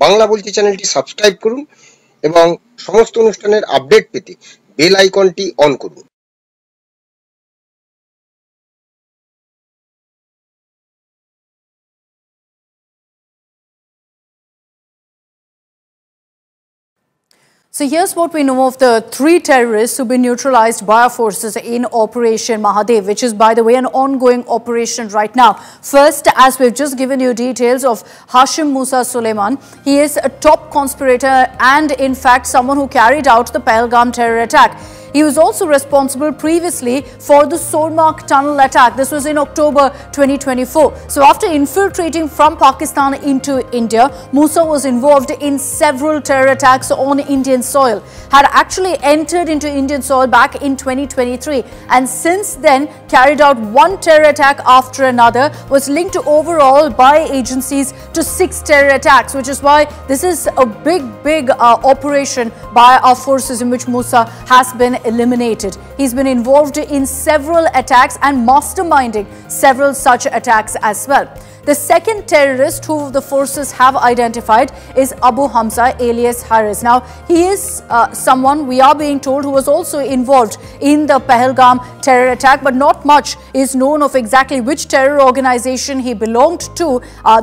বাংলা বলছি চ্যানেলটি সাবস্ক্রাইব করুন এবং সমস্ত অনুষ্ঠানের আপডেট পেতে বেল আইকনটি অন করুন। So here's what we know of the 3 terrorists who've been neutralized by our forces in Operation Mahadev, which is, by the way, an ongoing operation right now. First, as we've just given you details of Hashim Musa Suleiman, he is a top conspirator and, in fact, someone who carried out the Pahalgam terror attack. He was also responsible previously for the Solmark tunnel attack. This was in October 2024. So after infiltrating from Pakistan into India, Musa was involved in several terror attacks on Indian soil, had actually entered into Indian soil back in 2023, and since then carried out one terror attack after another, was linked overall by agencies to 6 terror attacks, which is why this is a big operation by our forces in which Musa has been eliminated. He's been involved in several attacks and masterminding several such attacks as well. The second terrorist who the forces have identified is Abu Hamza alias Haris. Now, he is someone, we are being told, who was also involved in the Pahalgam terror attack, but not much is known of exactly which terror organization he belonged to.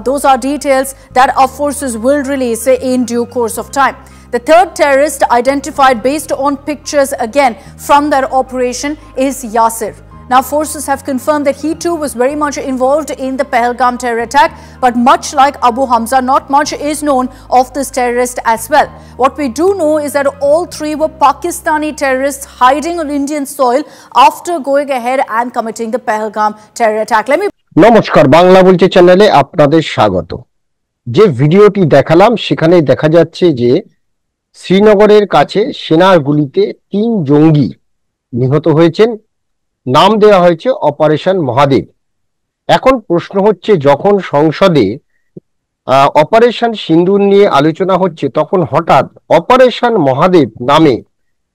Those are details that our forces will release in due course of time. The third terrorist identified based on pictures again from that operation is Yasir. Now, forces have confirmed that he too was very much involved in the Pahalgam terror attack, but much like Abu Hamza, not much is known of this terrorist as well. What we do know is that all 3 were Pakistani terrorists hiding on Indian soil after going ahead and committing the Pahalgam terror attack. নমস্কার, বাংলা বলছি চ্যানেলে আপনাদের স্বাগত। যে ভিডিওটি দেখালাম সেখানে দেখা যাচ্ছে যে শ্রীনগরের কাছে সেনার গুলিতে 3 জঙ্গি নিহত হয়েছেন। নাম দেওয়া হয়েছে অপারেশন মহাদেব। এখন প্রশ্ন হচ্ছে, যখন সংসদে অপারেশন সিন্দুর নিয়ে আলোচনা হচ্ছে, তখন হঠাৎ অপারেশন মহাদেব নামে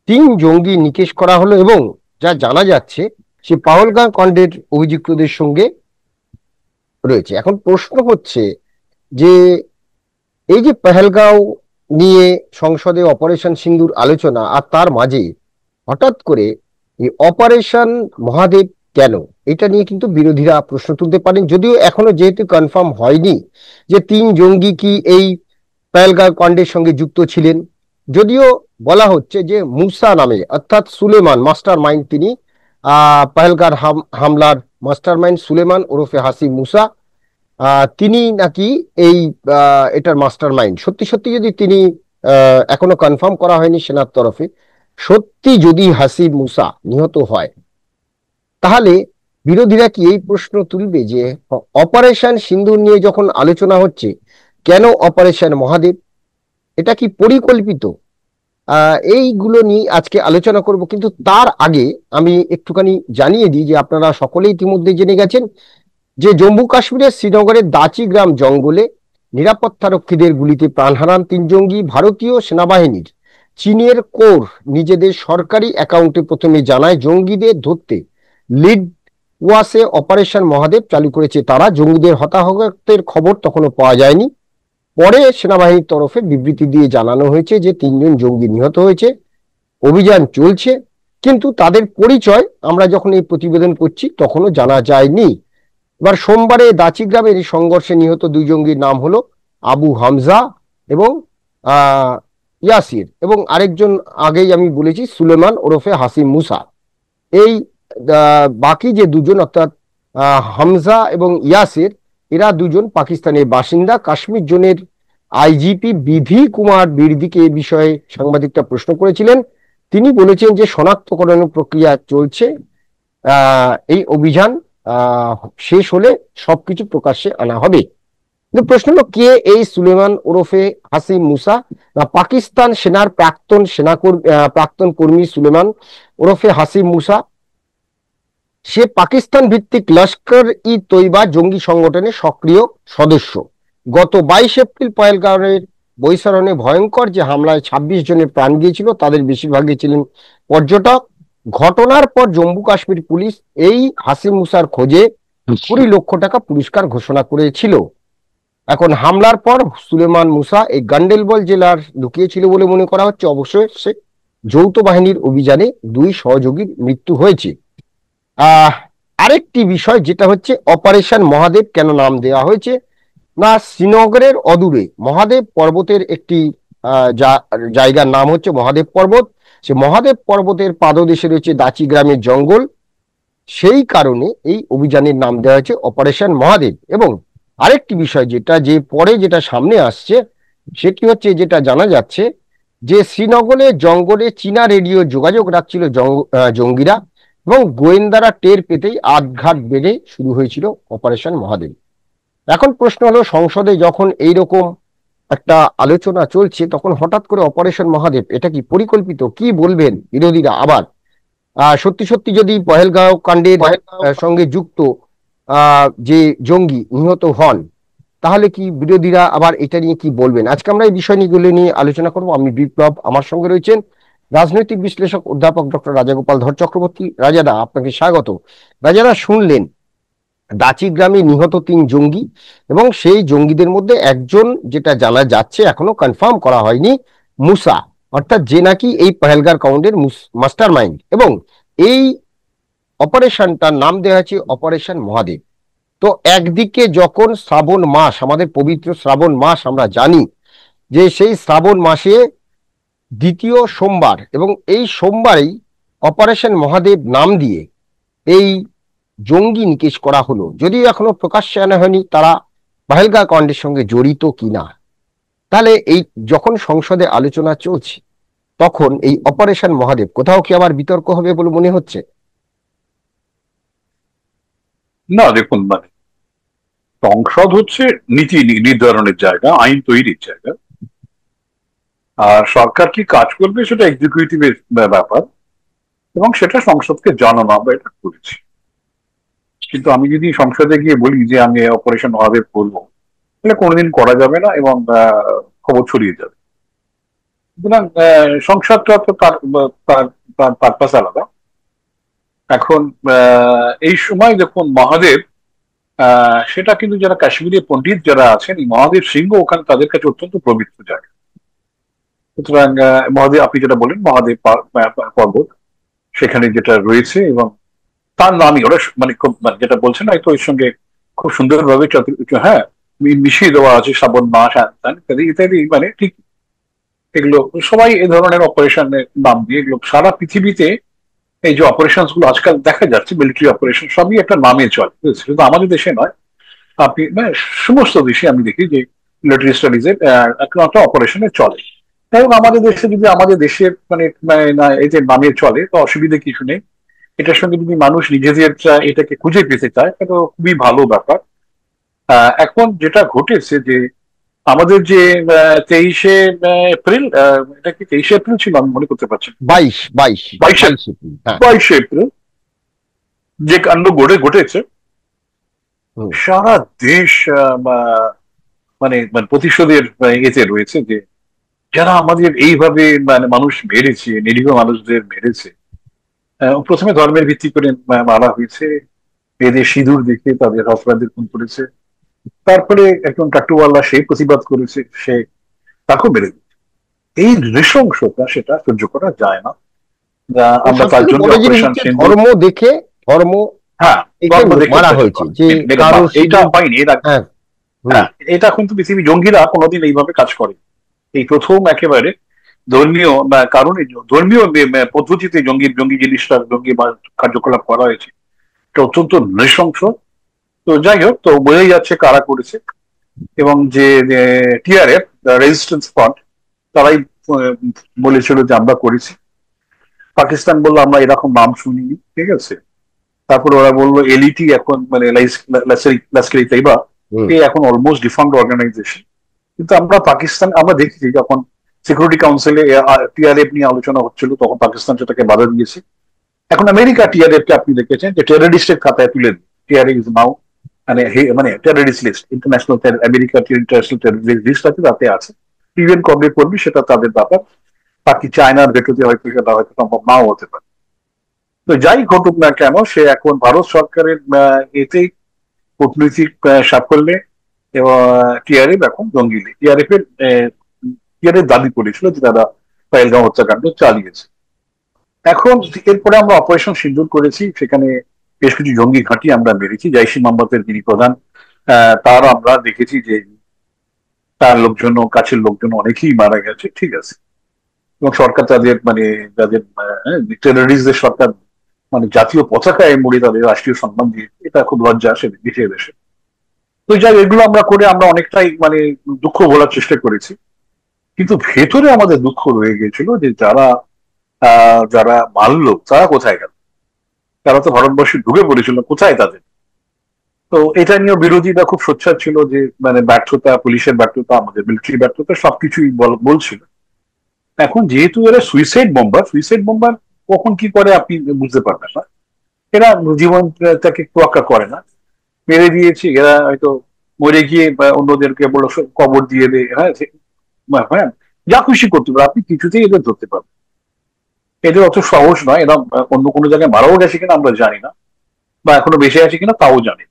3 জঙ্গি নিকেশ করা হলো এবং যা জানা যাচ্ছে সে পাহলগাম কাণ্ডের অভিযুক্তদের সঙ্গে রয়েছে। এখন প্রশ্ন হচ্ছে যে এই যে পহেলগাঁও নিয়ে সংসদে অপারেশন সিন্দুর আলোচনা, আর তার মাঝে হঠাৎ করে এই অপারেশন মহাদেব কেন, এটা নিয়ে কিন্তু বিরোধীরা প্রশ্ন তুলতে পারেন। যদিও এখনো যেহেতু কনফার্ম হয়নি যে 3 জঙ্গি কি এই পহেলগাঁও কাণ্ডের সঙ্গে যুক্ত ছিলেন, যদিও বলা হচ্ছে যে মুসা নামে, অর্থাৎ সুলেমান মাস্টার মাইন্ড, তিনি পহেলগাঁও হামলার মাস্টার মাইন্ড সুলেমান ওরফে হাসিম মুসা, তিনি নাকি এই এটার মাস্টার মাইন্ড। সত্যি সত্যি যদি তিনি, এখনো কনফার্ম করা হয়নি সেনার তরফে, সত্যি যদি হাসিম মুসা নিহত হয়, তাহলে বিরোধীরা কি এই প্রশ্ন তুলবে যে অপারেশন সিন্দুর নিয়ে যখন আলোচনা হচ্ছে, কেন অপারেশন মহাদেব, এটা কি পরিকল্পিত? এইগুলো নিয়ে আজকে আলোচনা করব। কিন্তু তার আগে আমি একটুখানি জানিয়ে দিই যে আপনারা সকলেই ইতিমধ্যে জেনে গেছেন যে জম্মু কাশ্মীরের শ্রীনগরের দাচি গ্রাম জঙ্গলে নিরাপত্তারক্ষীদের গুলিতে প্রাণ হারান 3 জঙ্গি। ভারতীয় সেনাবাহিনীর চীনের কোর নিজেদের সরকারি অ্যাকাউন্টে প্রথমে জানায় জঙ্গিদের ধরতে লিড ওয়াসে অপারেশন মহাদেব চালু করেছে তারা। জঙ্গিদের হতাহতের খবর তখনও পাওয়া যায়নি। পরে সেনাবাহিনীর তরফে বিবৃতি দিয়ে জানানো হয়েছে যে 3 জন জঙ্গি নিহত হয়েছে, অভিযান চলছে, কিন্তু তাদের পরিচয় আমরা যখন এই প্রতিবেদন করছি তখনও জানা যায়নি। এবার সোমবারে দাচি গ্রামের এই সংঘর্ষে নিহত 2 জঙ্গির নাম হলো আবু হামজা এবং ইয়াসির, এবং আরেকজন আগেই আমি বলেছি সুলেমান ওরফে হাসিম মুসা। এই বাকি যে 2 জন, অর্থাৎ হামজা এবং ইয়াসির, এরা 2 জন পাকিস্তানের বাসিন্দা। কাশ্মীর জোনের আইজিপি বিধি কুমার বিরদিকে এ বিষয়ে সাংবাদিকরা প্রশ্ন করেছিলেন। তিনি বলেছেন যে শনাক্তকরণের প্রক্রিয়া চলছে, এই অভিযান শেষ হলে সবকিছু প্রকাশ্যে আনা হবে। কিন্তু প্রশ্ন হলো, কে এই সুলেমান ওরফে হাসিম মুসা? না, পাকিস্তান সেনার প্রাক্তন কর্মী সুলেমান ওরফে হাসিম মুসা। সে পাকিস্তান ভিত্তিক লস্কর ই তৈবা জঙ্গি সংগঠনের সক্রিয় সদস্য। গত 22 এপ্রিল পহেলগাঁওয়ের বৈশারণে ভয়ঙ্কর যে হামলায় 26 জনের প্রাণ গিয়েছিল, তাদের বেশিরভাগই ছিলেন পর্যটক। ঘটনার পর জম্মু কাশ্মীর পুলিশ এই হাসিম মুসার খোঁজে 20 লক্ষ টাকা পুরস্কার ঘোষণা করেছিল। এখন হামলার পর সুলেমান মুসা এই গান্ডেলবল জেলার লুকিয়েছিল বলে মনে করা হচ্ছে। অবশ্যই সে যৌথ বাহিনীর অভিযানে 2 সহযোগীর মৃত্যু হয়েছে। আহ আরেকটি বিষয় যেটা হচ্ছে অপারেশন মহাদেব কেন নাম দেওয়া হয়েছে না, শ্রীনগরের অদূরে মহাদেব পর্বতের একটি জায়গার নাম হচ্ছে মহাদেব পর্বত। সে মহাদেব পর্বতের পাদদেশে রয়েছে দাচি গ্রামের জঙ্গল, সেই কারণে এই অভিযানের নাম দেওয়া হয়েছে অপারেশন মহাদেব। এবং আরেকটি বিষয় যেটা সামনে আসছে সেটি হচ্ছে, যেটা জানা যাচ্ছে যে শ্রীনগরে জঙ্গলে চীনা রেডিও যোগাযোগ রাখছিল জঙ্গিরা, এবং গোয়েন্দারা টের পেতেই আটঘাট বেড়ে শুরু হয়েছিল অপারেশন মহাদেব। এখন প্রশ্ন হলো, সংসদে যখন এইরকম একটা আলোচনা চলছে তখন হঠাৎ করে অপারেশন মহাদেব, এটা কি পরিকল্পিত? কি বলবেন বিরোধীরা? আবার সত্যি সত্যি যদি পহেলগাঁও কাণ্ডের সঙ্গে যুক্ত যে জঙ্গি নিহত হন, তাহলে কি বিরোধীরা আবার এটা নিয়ে কি বলবেন? আজকে আমরা এই বিষয়গুলো নিয়ে আলোচনা করব। আমি বিপ্লব, আমার সঙ্গে রয়েছেন রাজনৈতিক বিশ্লেষক অধ্যাপক ডক্টর রাজাগোপাল ধর চক্রবর্তী। রাজাদা, আপনাকে স্বাগত। রাজাদা, শুনলেন দাচি গ্রামে নিহত 3 জঙ্গি, এবং সেই জঙ্গিদের মধ্যে একজন, যেটা জানা যাচ্ছে এখনো কনফার্ম করা হয়নি, মুসা, অর্থাৎ যে নাকি এই পহেলগাঁও কাণ্ডের মাস্টার মাইন্ড। এবং এই অপারেশনটার নাম দেওয়া হয়েছে অপারেশন মহাদেব। তো একদিকে যখন শ্রাবণ মাস, আমাদের পবিত্র শ্রাবণ মাস, আমরা জানি যে সেই শ্রাবণ মাসে দ্বিতীয় সোমবার, এবং এই সোমবারেই অপারেশন মহাদেব নাম দিয়ে এই জঙ্গি নিকেশ করা হলো, যদিও এখনো প্রকাশ্যে আনা হয়নি তারা পহেলগাঁও কাণ্ডের সঙ্গে জড়িত কিনা। তাহলে এই যখন সংসদে আলোচনা চলছে তখন এই অপারেশন মহাদেব কোথাও কি আবার বিতর্ক হবে বলে মনে হচ্ছে? না, দেখুন, সংসদ হচ্ছে নীতি নির্ধারণের জায়গা, আইন তৈরির জায়গা, আর সরকার কি কাজ করবে সেটা এক্সিকিউটিভের ব্যাপার, এবং সেটা সংসদকে জানানো, আমরা এটা করেছি। কিন্তু আমি যদি সংসদে গিয়ে বলি যে আমি অপারেশন মহাদেব করবো, তাহলে কোনোদিন করা যাবে না, এবং খবর ছড়িয়ে যাবে। সুতরাং সংসদটা তো তার পারপাস আলাদা। এখন এই সময় দেখুন, মহাদেব সেটা কিন্তু যারা কাশ্মীরি পণ্ডিত যারা আছেন, এই মহাদেব সিংহ ওখানে তাদের কাছে অত্যন্ত পবিত্র জায়গা। সুতরাং মহাদেব, আপনি যেটা বলেন মহাদেব পর্বত, সেখানে যেটা রয়েছে, এবং তার নামই ওরা যেটা বলছেন হয়তো এর সঙ্গে খুব সুন্দরভাবে হ্যাঁ মিশিয়ে দেওয়া আছে, শ্রাবণ মাস ইত্যাদি ইত্যাদি, ঠিক এগুলো সবাই এ ধরনের অপারেশনের নাম দিয়ে, এগুলো সারা পৃথিবীতে এই যে অপারেশন গুলো আজকাল দেখা যাচ্ছে, মিলিটারি অপারেশন, সবই একটা নামে চলে, শুধু আমাদের দেশে নয়, আপনি সমস্ত দেশে আমি দেখি যে মিলিটারি স্টাডিজ এর একটা অপারেশনে চলে। এবং আমাদের দেশে যদি আমাদের দেশের এতে নামে চলে তো অসুবিধা কিছু নেই। এটার সঙ্গে যদি মানুষ নিজেদের এটাকে খুঁজে পেতে চায় তাহলে খুবই ভালো ব্যাপার। এখন যেটা ঘটেছে যে আমাদের যে 23শে এপ্রিল, এটা কি 23শে এপ্রিল ছিল, আমি মনে করতে পারছি, 22শে এপ্রিল যে কাণ্ড ঘটেছে, সারা দেশ প্রতিশোধের এতে রয়েছে, যে যারা আমাদের এইভাবে মানুষ মেরেছে, নিরীহ মানুষদের মেরেছে, প্রথমে ধর্মের ভিত্তি করে মারা হয়েছে, এদের সিঁদুর দেখে তাদের অপরাধের খুন করেছে, তারপরে একজন টাটুওয়ালা সে প্রতিবাদ করেছে, সে তাকেও মেরে দিচ্ছে। এই নৃশংসতা সেটা সহ্য করা যায় না। আমরা তার জন্য ধর্ম দেখে মারা হয়েছে, যে এটা হয়নি। এটা কিন্তু পৃথিবী জঙ্গিরা কোনোদিন এইভাবে কাজ করে, এই প্রথম একেবারে ধর্মীয় কারণে, ধর্মীয় পদ্ধতিতে জঙ্গি জিনিসটা, জঙ্গি কার্যকলাপ করা হয়েছে, এটা অত্যন্ত নৃশংস। তো যাই হোক, তো বোঝাই যাচ্ছে কারা করেছে, এবং যে টিআরএফ রেজিস্ট্যান্স ফ্রন্ট তারাই বলেছিল যে আমরা করেছি। পাকিস্তান বললো আমরা এরকম নাম শুনিনি, ঠিক আছে। তারপরে ওরা বললো এলইটি এখন লাস্কার-ই তৈবা এখন অলমোস্ট ডিফান্ড অর্গানাইজেশন। কিন্তু আমরা দেখেছি যখন সিকিউরিটি কাউন্সিলে টিআরএফ নিয়ে আলোচনা হচ্ছিল তখন পাকিস্তান সেটাকে বাধা দিয়েছে। এখন আমেরিকা টিআরএফ কে আপনি দেখেছেন যে টেররিস্টের খাতায় তুলে দিন, TRF is now terrorist list, international America international terrorist list আছে, তাতে আছে। ইভেন কবে করবি সেটা তাদের ব্যাপার, বাকি চায়নার ভেটোতে হয়তো সেটা হয়তো সম্ভব নাও হতে পারে। তো যাই ঘটুক না কেন, সে এখন ভারত সরকারের এতেই কূটনৈতিক সাফল্যে এবং টিআরএফ এখন জঙ্গি লীগ। টিআরএফ দাবি করেছিল যে তারা পহেলগাঁও হত্যাকাণ্ড চালিয়েছে। এখন এরপরে আমরা অপারেশন সিন্দুর করেছি, সেখানে বেশ কিছু জঙ্গি ঘাঁটি আমরা মেরেছি। জাইশ-ই মোহাম্মদের যিনি প্রধান, তার আমরা দেখেছি যে তার লোকজন, কাছের লোকজন অনেকেই মারা গেছে, ঠিক আছে। এবং সরকার তাদের যাদের টেররিস্টদের সরকার জাতীয় পতাকায় মুড়ে তাদের রাষ্ট্রীয় সম্মান দিয়েছে, এটা খুব লজ্জা আসে দেশে দেশে। তো যাই, এগুলো আমরা করে আমরা অনেকটাই দুঃখ ভোলার চেষ্টা করেছি, কিন্তু ভেতরে আমাদের দুঃখ রয়ে গিয়েছিল যে যারা মারলো তারা কোথায় গেল, তারা তো ভারতবর্ষে ঢুকে পড়েছিল, কোথায় তাদের? তো এটা নিয়ে বিরোধীরা খুব সোচ্চার ছিল যে ব্যর্থতা, পুলিশের ব্যর্থতা, আমাদের মিলিটারি ব্যর্থতা, সবকিছুই বলছিল। এখন যেহেতু এরা সুইসাইড বোম্বার কখন কি করে আপনি বুঝতে পারবেন না। এরা জীবনটাকে তোয়াক্কা করে না, মেরে দিয়েছি, এরা হয়তো মরে গিয়ে অন্যদেরকে বলো কবর দিয়ে দেয়, হ্যাঁ, যা খুশি করতে পারে, আপনি কিছুতেই এদের ধরতে পারবেন। এদের অত সহজ নয়। এরা অন্য কোনো জায়গায় মারাও গেছে কিনা আমরা জানি না, বা এখনো বেঁচে আছে কিনা তাও জানি।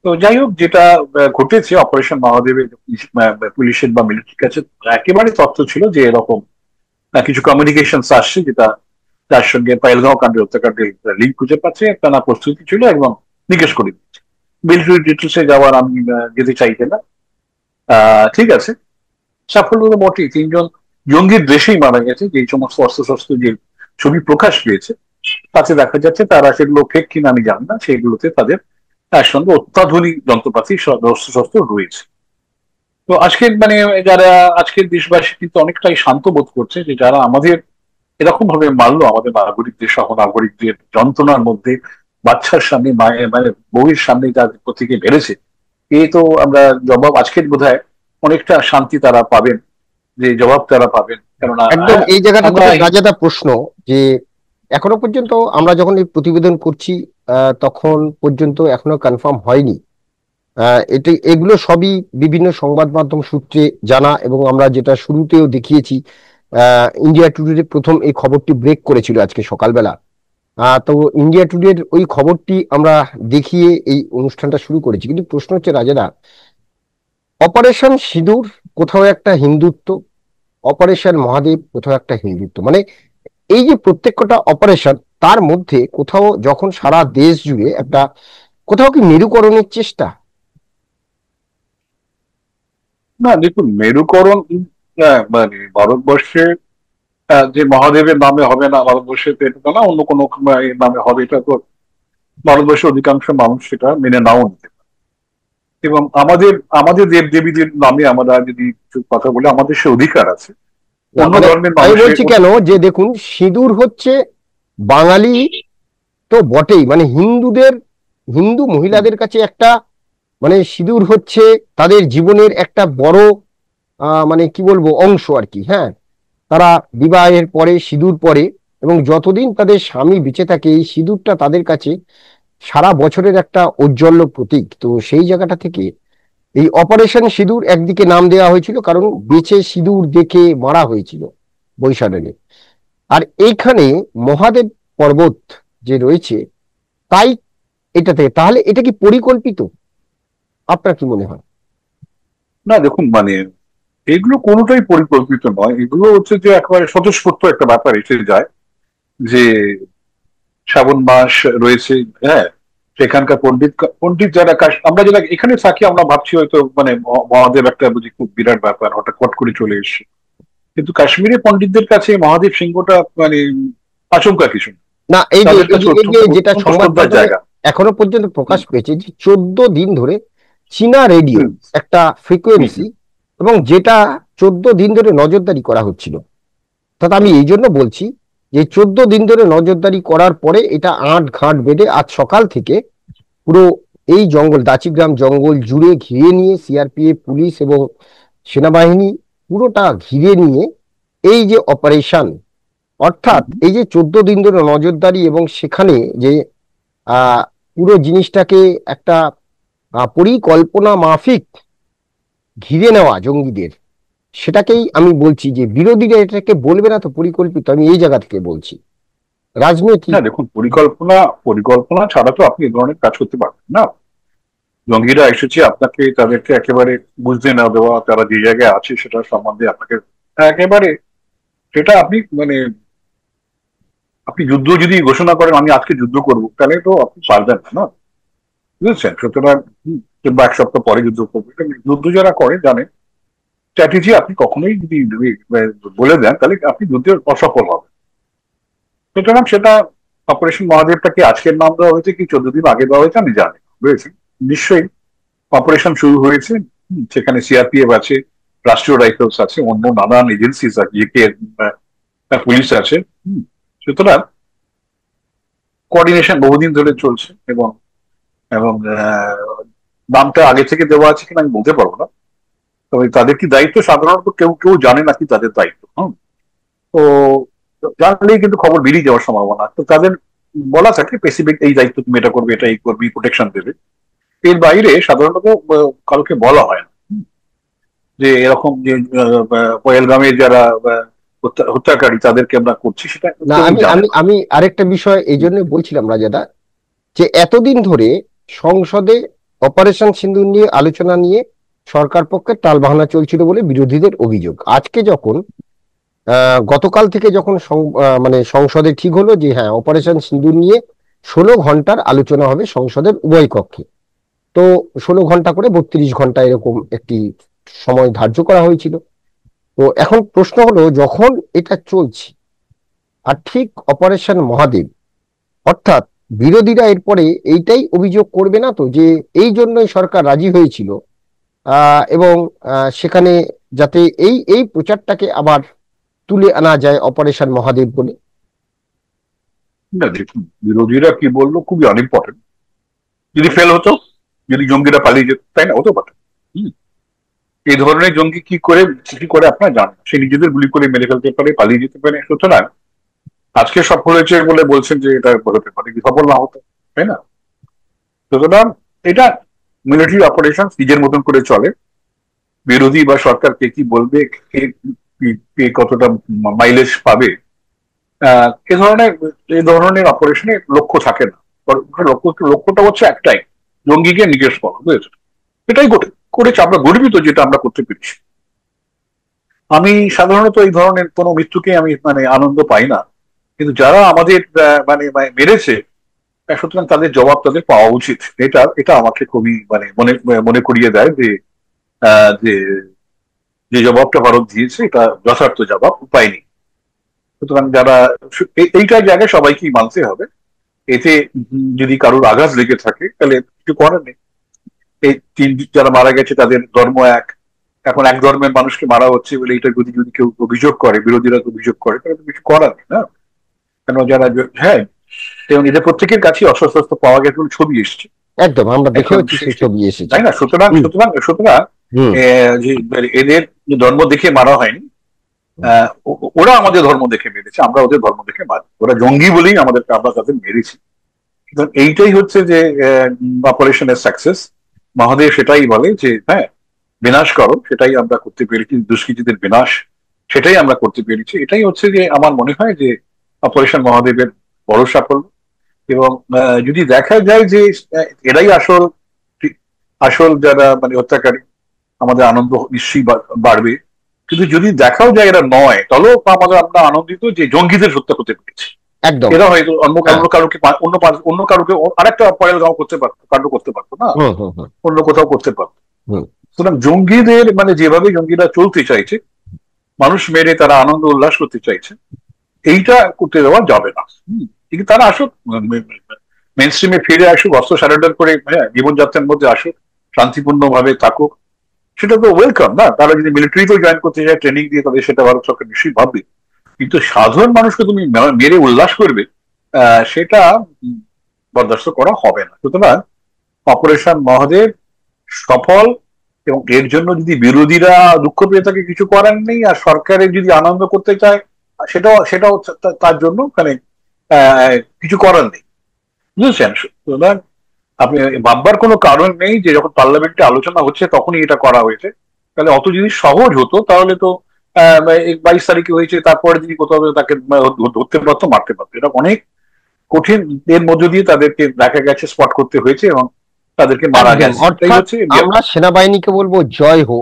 তো যাই হোক, যেটা ঘটেছে অপারেশন মহাদেবের পুলিশের বা মিলিটারির কাছে একেবারে তথ্য ছিল যে এরকম কিছু কমিউনিকেশন আসছে, যেটা তার সঙ্গে পহেলগাঁও কাণ্ডের হত্যাকাণ্ডের লিঙ্ক খুঁজে পাচ্ছে, একটা না প্রস্তুতি ছিল, এবং নিকেশ করে দিচ্ছে। মিলিটারি ডিটেলসে যাওয়ার আমি যেতে চাইতে না, ঠিক আছে। সাফল্য তো বটেই, 3 জন জঙ্গির দেশেই মারা গেছে। যে সমস্ত অস্ত্রশস্ত্র যে ছবি প্রকাশ পেয়েছে তাতে দেখা যাচ্ছে তারা সেগুলো ফেক কিনা আমি জানি না, সেগুলোতে তাদের তার সঙ্গে অত্যাধুনিক যন্ত্রপাতি অস্ত্রশস্ত্র রয়েছে। তো আজকের যারা আজকের দেশবাসী কিন্তু অনেকটাই শান্ত বোধ করছে যে যারা আমাদের এরকম ভাবে মারলো, আমাদের নাগরিকদের, সহ নাগরিকদের যন্ত্রণার মধ্যে, বাচ্চার সামনে, বউয়ের সামনে যাদের প্রত্যেকে মেরেছে, এই তো আমরা জবাব আজকের বোধহয় অনেকটা শান্তি তারা পাবেন, যে জবাব তারা পাবেন। কেননা একদম এই জায়গাটা রাজাদা প্রশ্ন যে এখনো পর্যন্ত আমরা যখন এই প্রতিবেদন করছি তখন পর্যন্ত এখনো কনফার্ম হয়নি। এগুলো সবই বিভিন্ন সংবাদ মাধ্যম সূত্রে জানা, এবং আমরা যেটা শুরুতেও দেখিয়েছি, ইন্ডিয়া টুডে প্রথম এই খবরটি ব্রেক করেছিল আজকে সকালবেলা। তো ইন্ডিয়া টুডের ওই খবরটি আমরা দেখিয়ে এই অনুষ্ঠানটা শুরু করেছি। কিন্তু প্রশ্ন হচ্ছে রাজাদা, অপারেশন সিঁদুর কোথাও একটা হিন্দুত্ব, অপারেশন মহাদেব কোথাও একটা হিন্দুত্ব, এই যে প্রত্যেকটা অপারেশন তার মধ্যে কোথাও যখন সারা দেশ জুড়ে একটা কোথাও কি মেরুকরণের চেষ্টা? না, দেখুন, মেরুকরণ ভারতবর্ষে যে মহাদেবের নামে হবে না, ভারতবর্ষে এটা না, অন্য কোনো নামে হবে, এটা তো ভারতবর্ষের অধিকাংশ মানুষ সেটা মেনে নাও নিতে পারে। এবং আমাদের দেব দেবীদের নামে আমরা যদি কিছু কথা বলি, আমাদের সে অধিকার আছে। অন্য ধর্মের আমি বলছি কেন, যে দেখুন, সিঁদুর হচ্ছে বাঙালি তো বটেই, হিন্দু মহিলাদের কাছে একটা সিঁদুর হচ্ছে তাদের জীবনের একটা বড় কি বলবো অংশ আর কি। হ্যাঁ, তারা বিবাহের পরে সিঁদুর পরে, এবং যতদিন তাদের স্বামী বেঁচে থাকে এই সিঁদুরটা তাদের কাছে সারা বছরের একটা ঔজ্জ্বল্য প্রতীক। তো সেই জায়গাটা থেকে এই অপারেশন সিঁদুর একদিকে নাম দেওয়া হয়েছিল কারণ বেঁচে সিঁদুর দেখে মারা হয়েছিল বৈশাখে। আর এইখানে মহাদেব পর্বত যে রয়েছে, তাই এটাতে, তাহলে এটা কি পরিকল্পিত? আপনার কি মনে হয়? না, দেখুন, এগুলো কোনোটাই পরিকল্পিত নয়। এগুলো হচ্ছে যে একেবারে স্বতঃস্ফূর্ত একটা ব্যাপার এসে যায়, যে শ্রাবণ মাস রয়েছে, হ্যাঁ, সেখানকার পণ্ডিত যারা, আমরা যারা এখানে থাকি আমরা ভাবছি হয়তো মহাদেব একটা বুঝি খুব বিরাট ব্যাপার, হঠাৎ কট করে চলে এসছে। কিন্তু কাশ্মীরি পণ্ডিতদের কাছে মহাদেব সিংহটা আচমকা কিছু না। এই যে যেটা সংবাদ জায়গা এখনো পর্যন্ত প্রকাশ পেয়েছে যে 14 দিন ধরে চীনা রেডিও একটা ফ্রিকোয়েন্সি, এবং যেটা 14 দিন ধরে নজরদারি করা হচ্ছিল। অর্থাৎ আমি এই জন্য বলছি যে 14 দিন ধরে নজরদারি করার পরে এটা আঁট ঘাট বেঁধে আজ সকাল থেকে পুরো এই জঙ্গল, দাচিগ্রাম জঙ্গল জুড়ে ঘিরে নিয়ে সিআরপিএফ, পুলিশ এবং সেনাবাহিনী পুরোটা ঘিরে নিয়ে এই যে অপারেশন, অর্থাৎ এই যে 14 দিন ধরে নজরদারি, এবং সেখানে যে পুরো জিনিসটাকে একটা পরিকল্পনা মাফিক ঘিরে নেওয়া জঙ্গিদের, সেটাকেই আমি বলছি যে বিরোধীরা এটাকে বলবে না তো পরিকল্পিত। আমি এই জায়গা থেকে বলছি রাজনৈতিক। দেখুন, পরিকল্পনা ছাড়া তো আপনি এ ধরনের কাজ করতে পারবেন না। জঙ্গিরা এসেছে, আপনাকে তাদেরকে একেবারে বুঝতে না দেওয়া, তারা যে জায়গায় আছে সেটা সম্বন্ধে আপনাকে একেবারে, সেটা আপনি আপনি যুদ্ধ যদি ঘোষণা করেন আমি আজকে যুদ্ধ করব, তাহলে তো আপনি পারবেন না, বুঝেছেন? সুতরাং কিংবা এক সপ্তাহ পরে যুদ্ধ করবো, যুদ্ধ যারা করে জানে স্ট্র্যাটেজি আপনি কখনোই যদি বলে দেন তাহলে আপনি যুদ্ধে অসফল হবেন। সুতরাং সেটা অপারেশন মহাদেবটাকে আজকের নাম দেওয়া হয়েছে কি 14 দিন আগে দেওয়া হয়েছে আমি জানি, বুঝেছেন? নিশ্চয়ই অপারেশন শুরু হয়েছে, সেখানে সিআরপিএফ আছে, রাষ্ট্রীয় রাইফেলস আছে, অন্য নানান এজেন্সিস আছে, পুলিশ আছে। সুতরাং কোঅর্ডিনেশন বহুদিন ধরে চলছে এবং এবং নামটা আগে থেকে দেওয়া আছে কিনা আমি বলতে পারবো না, তবে তাদের কি দায়িত্ব সাধারণত কেউ কেউ জানে না কি তাদের দায়িত্ব। তো জানলেই কিন্তু খবর বেরিয়ে যাওয়ার সম্ভাবনা, তো তাদের বলা থাকে স্পেসিফিক এই দায়িত্ব তুমি এটা করবে, এটা এই করবি, প্রোটেকশন দেবে। এর বাইরে সাধারণত কাউকে বলা হয় না যে এরকম যে পহেলগামের যারা হত্যাকারী তাদেরকে আমরা করছি, সেটা না। আমি আরেকটা বিষয় এই জন্য বলছিলাম রাজাদা, যে এতদিন ধরে সংসদে অপারেশন সিন্দুর নিয়ে আলোচনা নিয়ে সরকার পক্ষে টালবাহানা চলছিল বলে বিরোধীদের অভিযোগ। আজকে যখন গতকাল থেকে যখন মানে সংসদে ঠিক হলো যে হ্যাঁ অপারেশন সিন্দুর নিয়ে 16 ঘন্টার আলোচনা হবে সংসদের উভয় কক্ষে, তো 16 ঘন্টা করে 32 ঘন্টা এরকম একটি সময় ধার্য করা হয়েছিল। তো এখন প্রশ্ন হলো, যখন এটা চলছে আর ঠিক অপারেশন মহাদেব, অর্থাৎ বিরোধীরা এরপরে এইটাই অভিযোগ করবে না তো যে এই জন্যই সরকার রাজি হয়েছিল এবং সেখানে যাতে এই এই প্রচারটাকে আবার তুলে আনা যায় অপারেশন মহাদেব বলে? না দেখুন, বিরোধীরা কি বললো খুবই আনইম্পর্টেন্ট। যদি ফেল হতো, যদি জঙ্গিরা পালিয়ে যেত, তাই না, হতে পারে। এই ধরনের জঙ্গি কি করে আপনারা জানেন, সে নিজেদের গুলি করে মেরে ফেলতে পারে, পালিয়ে যেতে পারে। সুতরাং আজকে সফল হয়েছে বলে বলছেন যে এটা হতে পারে কি সফল না হতো, তাই না? সুতরাং এটা মিলিটারি অপারেশন নিজের মতন করে চলে। বিরোধী বা সরকার কে কি বলবে, কে কতটা মাইলেজ পাবে, এই ধরনের অপারেশনের লক্ষ্য থাকে না। লক্ষ্যটা হচ্ছে একটাই, জঙ্গিকে নিকেশ করা, বুঝেছে? এটাই করেছে, আমরা গর্বিত যেটা আমরা করতে পেরেছি। আমি সাধারণত এই ধরনের কোনো মৃত্যুকে আমি আনন্দ পাই না, কিন্তু যারা আমাদের মেরেছে, সুতরাং তাদের জবাব তাদের পাওয়া উচিত। এটা আমাকে খুবই মনে করিয়ে দেয় যে যে জবাবটা ভারত দিয়েছে এটা যথার্থ জবাব পায়নি। সুতরাং যারা এইটার জায়গায় সবাইকেই মানতে হবে। এতে যদি কারোর আঘাত লেগে থাকে তাহলে কিছু করার নেই। এই 3 যারা মারা গেছে তাদের ধর্ম এক, এখন এক ধর্মের মানুষকে মারা হচ্ছে বলে এটা যদি কেউ অভিযোগ করে, বিরোধীরা অভিযোগ করে, তাহলে কিছু করার নেই না। কেন যারা হ্যাঁ, এবং এদের প্রত্যেকের কাছে অস্ত্র পাওয়া গেছে বলে ছবি এসছে, একদম আমরা দেখেছি সেই ছবি এসেছে, তাই না? সুতরাং যে এদের ধর্ম দেখে মারা হয়নি, ওরা আমাদের ধর্ম দেখে মেরেছে, আমরা ওদের ধর্ম দেখে মারি। ওরা জঙ্গি বলেই আমরা তাদের মেরেছি। এইটাই হচ্ছে যে অপারেশনের সাকসেস। মহাদেব সেটাই বলে যে হ্যাঁ, বিনাশ করো, সেটাই আমরা করতে পেরেছি, দুষ্কৃতীদের বিনাশ সেটাই আমরা করতে পেরেছি। এটাই হচ্ছে যে আমার মনে হয় যে অপারেশন মহাদেবের বড় সাফল্য। এবং যদি দেখা যায় যে এরাই আসল যারা হত্যাকারী, আমাদের আনন্দ নিশ্চয়ই বাড়বে। কিন্তু যদি দেখাও যায় এরা নয়, তাহলেও আমরা আনন্দিত যে জঙ্গিদের হত্যা করতে পেরেছি। একদম, এরা হয়তো অন্য কারোকে আরেকটা পহেলগাঁও কাণ্ড করতে পারতো না, অন্য কোথাও করতে পারতো। সুতরাং জঙ্গিদের যেভাবে জঙ্গিরা চলতে চাইছে, মানুষ মেরে তারা আনন্দ উল্লাস করতে চাইছে, এইটা করতে দেওয়া যাবে না। কিন্তু তারা আসুক, মেইন স্ট্রিমে ফিরে আসুক, অস্ত্র সারেন্ডার করে জীবনযাত্রার মধ্যে আসুক, শান্তিপূর্ণ ভাবে থাকুক, সেটা তো ওয়েলকাম না। তারা যদি মিলিটারিতেও জয়েন করতে চায়, ট্রেনিং দিয়ে, তাদের সেটা ভারত সরকার নিশ্চয়ই ভাববে। কিন্তু সাধারণ মানুষকে তুমি মেরে উল্লাস করবে, সেটা বরদাস্ত করা হবে না। সুতরাং অপারেশন মহাদেব সফল, এবং এর জন্য যদি বিরোধীরা দুঃখ পেয়ে থাকে কিছু করার নেই, আর সরকারের যদি আনন্দ করতে চায় সেটাও তার জন্য কিছু করার নেই, বুঝেছেন? সুতরাং আপনি ভাববার কোনো কারণ নেই যে যখন পার্লামেন্টে আলোচনা হচ্ছে তখনই এটা করা হয়েছে। তাহলে অত যদি সহজ হতো তাহলে তো 22 তারিখে হয়েছে, তারপরে যদি কোথাও তাকে ধরতে পারতো, মারতে পারতো। এটা অনেক কঠিন, এর মধ্য দিয়ে তাদেরকে দেখা গেছে স্পট করতে হয়েছে, এবং তাদেরকে মারা গেছে। অর্থাৎ আমরা সেনাবাহিনীকে বলবো জয় হো,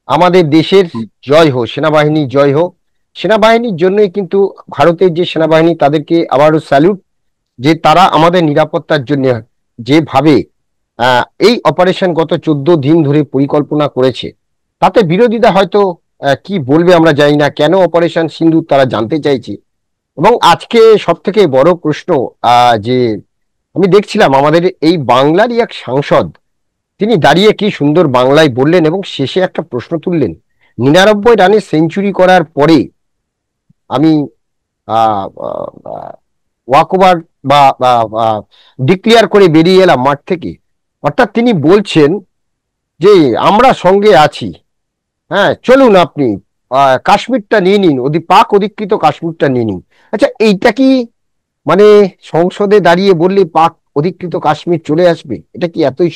আমাদের দেশের জয় হো, সেনাবাহিনী জয় হোক। সেনাবাহিনীর জন্যই কিন্তু ভারতের যে সেনাবাহিনী, তাদেরকে আবারও স্যালুট, যে তারা আমাদের নিরাপত্তার জন্য যেভাবে এই অপারেশন গত 14 দিন ধরে পরিকল্পনা করেছে, তাতে বিরোধীরা হয়তো কি বলবে আমরা জানি না, কেন অপারেশন সিন্দুর তারা জানতে চাইছে। এবং আজকে সব থেকে বড় প্রশ্ন, যে আমি দেখছিলাম আমাদের এই বাংলারই এক সাংসদ, তিনি দাঁড়িয়ে কি সুন্দর বাংলায় বললেন এবং শেষে একটা প্রশ্ন তুললেন। 99 রানে সেঞ্চুরি করার পরে আমি ওয়াকওভার বা ডিক্লেয়ার করে বেরিয়ে এলাম মাঠ থেকে। অর্থাৎ তিনি বলছেন যে আমরা সঙ্গে আছি, হ্যাঁ চলুন আপনি কাশ্মীরটা নিয়ে নিন, পাক অধিকৃত কাশ্মীরটা নিয়ে নিন। আচ্ছা, এইটা কি মানে সংসদে দাঁড়িয়ে বললে পাক অধিকৃত কাশ্মীর চলে আসবে? এটা কি এতই